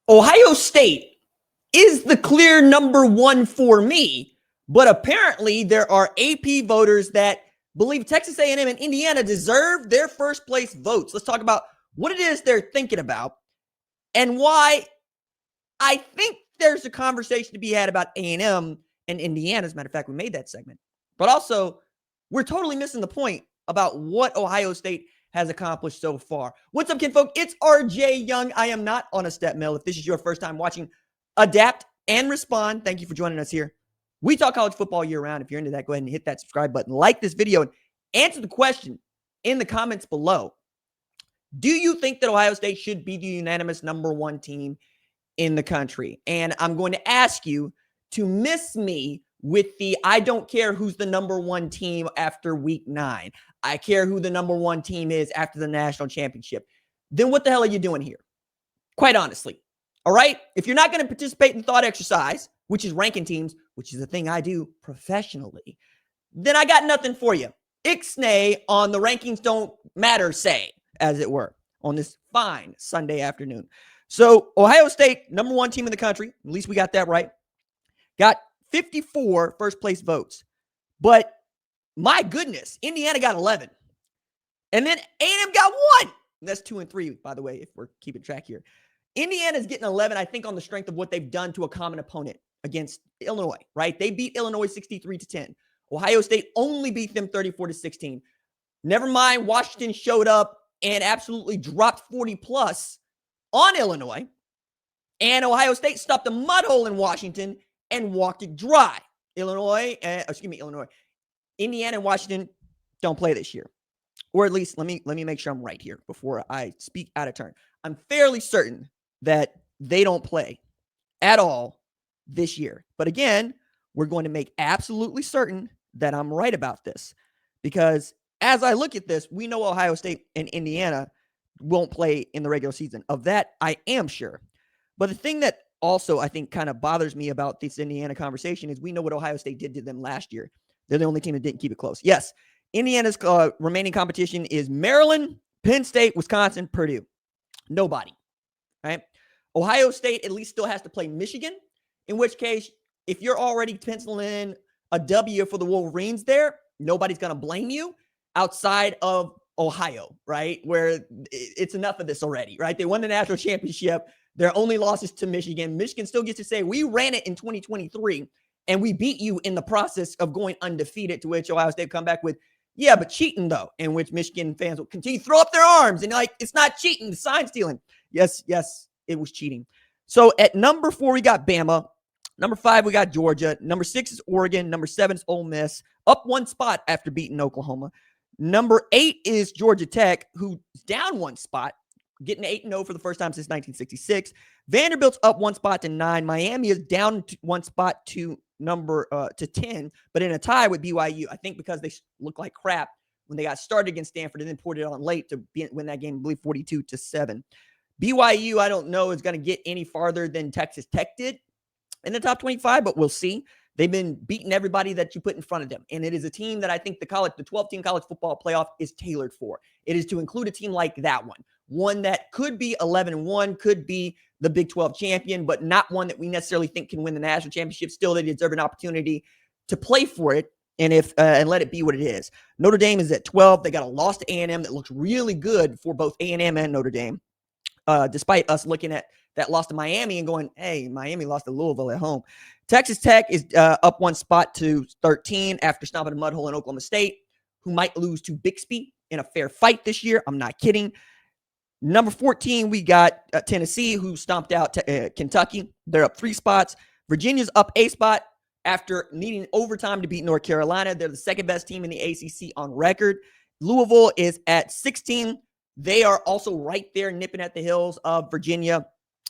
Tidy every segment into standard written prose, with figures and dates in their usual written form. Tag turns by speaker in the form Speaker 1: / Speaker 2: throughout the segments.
Speaker 1: Ohio State is the clear number one for me, but apparently there are AP voters that believe Texas A&M and Indiana deserve their first place votes. Let's talk about what it is they're thinking about and why I think there's a conversation to be had about A&M and Indiana. As a matter of fact, we made that segment. But also, we're totally missing the point about what Ohio State has accomplished so far. What's up, kinfolk? It's RJ Young. I am not on a step mill. If this is your first time watching, adapt and respond. Thank you for joining us here. We talk college football year round. If you're into that, go ahead and hit that subscribe button. Like this video and answer the question in the comments below. Do you think that Ohio State should be the unanimous number one team in the country? And I'm going to ask you to miss me with the I don't care who's the number one team after week 9. I care who the number one team is after the national championship. Then what the hell are you doing here? Quite honestly. All right? If you're not going to participate in the thought exercise, which is ranking teams, which is the thing I do professionally, then I got nothing for you. Ixnay on the rankings don't matter say, as it were, on this fine Sunday afternoon. So Ohio State, number one team in the country. At least we got that right. Got 54 first place votes. But my goodness, Indiana got 11. And then A&M got 1. That's 2 and 3, by the way, if we're keeping track here. Indiana's getting 11, I think, on the strength of what they've done to a common opponent against Illinois, right? They beat Illinois 63-10. Ohio State only beat them 34-16. Never mind, Washington showed up and absolutely dropped 40 plus on Illinois. And Ohio State stopped a mud hole in Washington and walked it dry. Illinois. Indiana and Washington don't play this year. Or at least let me make sure I'm right here before I speak out of turn. I'm fairly certain that they don't play at all this year. But again, we're going to make absolutely certain that I'm right about this. Because as I look at this, we know Ohio State and Indiana won't play in the regular season. Of that, I am sure. But the thing that also I think kind of bothers me about this Indiana conversation is we know what Ohio State did to them last year. They're the only team that didn't keep it close. Yes, Indiana's remaining competition is Maryland, Penn State, Wisconsin, Purdue. Nobody, right? Ohio State at least still has to play Michigan, in which case, if you're already penciling in a W for the Wolverines there, nobody's going to blame you outside of Ohio, right? Where it's enough of this already, right? They won the national championship. Their only losses to Michigan. Michigan still gets to say, we ran it in 2023, and we beat you in the process of going undefeated, to which Ohio State come back with, yeah, but cheating, though, in which Michigan fans will continue to throw up their arms and like, it's not cheating, it's sign stealing. Yes, it was cheating. So at number 4, we got Bama. Number 5, we got Georgia. Number 6 is Oregon. Number 7 is Ole Miss, up 1 spot after beating Oklahoma. Number 8 is Georgia Tech, who's down 1 spot, getting 8-0 for the first time since 1966. Vanderbilt's up 1 spot to 9. Miami is down 1 spot to 10, but in a tie with BYU. I think because they look like crap when they got started against Stanford and then poured it on late to win that game, I believe 42-7. BYU, I don't know, is going to get any farther than Texas Tech did in the top 25, but we'll see. They've been beating everybody that you put in front of them. And it is a team that I think the 12-team college football playoff is tailored for. It is to include a team like that one that could be 11-1, could be the Big 12 champion, but not one that we necessarily think can win the national championship. Still, they deserve an opportunity to play for it and let it be what it is. Notre Dame is at 12. They got a loss to A&M that looks really good for both A&M and Notre Dame, despite us looking at that loss to Miami and going, hey, Miami lost to Louisville at home. Texas Tech is up 1 spot to 13 after stomping a mud hole in Oklahoma State, who might lose to Bixby in a fair fight this year. I'm not kidding. Number 14, we got Tennessee, who stomped out Kentucky. They're up 3 spots. Virginia's up a spot after needing overtime to beat North Carolina. They're the second best team in the ACC on record. Louisville is at 16. They are also right there nipping at the heels of Virginia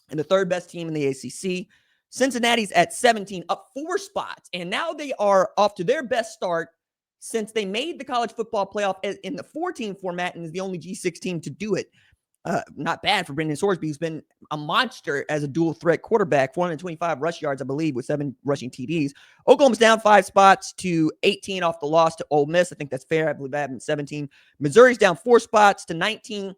Speaker 1: and the third best team in the ACC. Cincinnati's at 17, up 4 spots. And now they are off to their best start since they made the college football playoff in the 4-team format and is the only G6 team to do it. Not bad for Brendan Sorsby, who's been a monster as a dual threat quarterback, 425 rush yards, I believe, with 7 rushing TDs. Oklahoma's down 5 spots to 18 off the loss to Ole Miss. I think that's fair. I believe I have them 17. Missouri's down 4 spots to 19.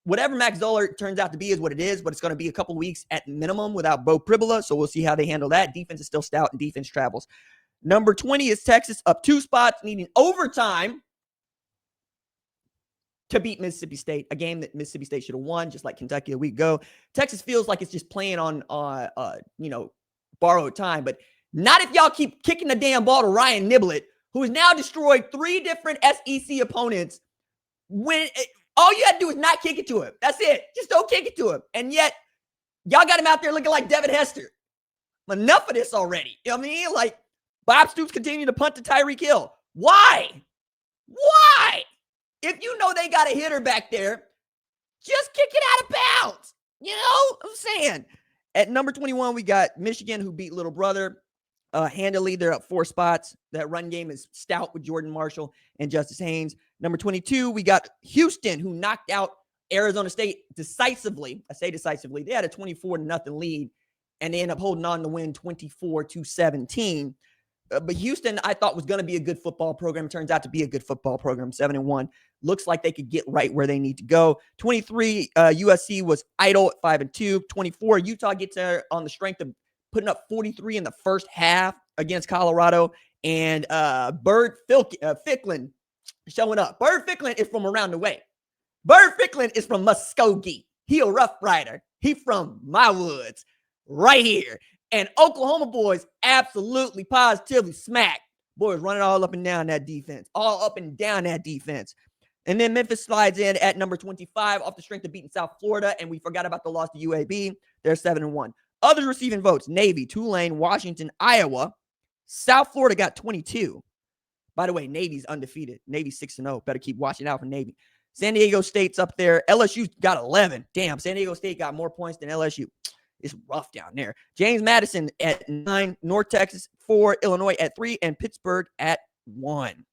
Speaker 1: whatever Max Zoller turns out to be is what it is, but it's going to be a couple weeks at minimum without Bo Pribula, so we'll see how they handle that. Defense is still stout, and defense travels. Number 20 is Texas, up 2 spots, needing overtime to beat Mississippi State, a game that Mississippi State should have won, just like Kentucky a week ago. Texas feels like it's just playing on, borrowed time, but not if y'all keep kicking the damn ball to Ryan Niblett, who has now destroyed 3 different SEC opponents. When all you had to do is not kick it to him. That's it. Just don't kick it to him. And yet, y'all got him out there looking like Devin Hester. Enough of this already. You know what I mean? Like, Bob Stoops continuing to punt to Tyreek Hill. Why? If you know they got a hitter back there, just kick it out of bounds. You know what I'm saying? At number 21, we got Michigan, who beat Little Brother handily. They're up 4 spots. That run game is stout with Jordan Marshall and Justice Haynes. Number 22, we got Houston, who knocked out Arizona State decisively. I say decisively. They had a 24-0 lead, and they ended up holding on to win 24-17. But Houston, I thought, was going to be a good football program. Turns out to be a good football program, 7-1. Looks like they could get right where they need to go. 23, USC was idle at 5-2. 24, Utah gets there on the strength of putting up 43 in the first half against Colorado. And Bird Ficklin showing up. Bird Ficklin is from around the way. Bird Ficklin is from Muskogee. He a Rough Rider. He from my woods right here. And Oklahoma boys absolutely, positively smacked. Boys running all up and down that defense. All up and down that defense. And then Memphis slides in at number 25 off the strength of beating South Florida. And we forgot about the loss to UAB. They're 7-1. Others receiving votes: Navy, Tulane, Washington, Iowa. South Florida got 22. By the way, Navy's undefeated. Navy's 6-0. Better keep watching out for Navy. San Diego State's up there. LSU's got 11. Damn, San Diego State got more points than LSU. It's rough down there. James Madison at 9, North Texas 4, Illinois at 3, and Pittsburgh at 1.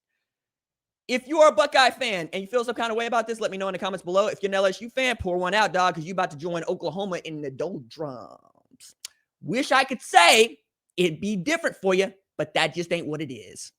Speaker 1: If you are a Buckeye fan and you feel some kind of way about this, let me know in the comments below. If you're an LSU fan, pour one out, dog, because you're about to join Oklahoma in the doldrums. Wish I could say it'd be different for you, but that just ain't what it is.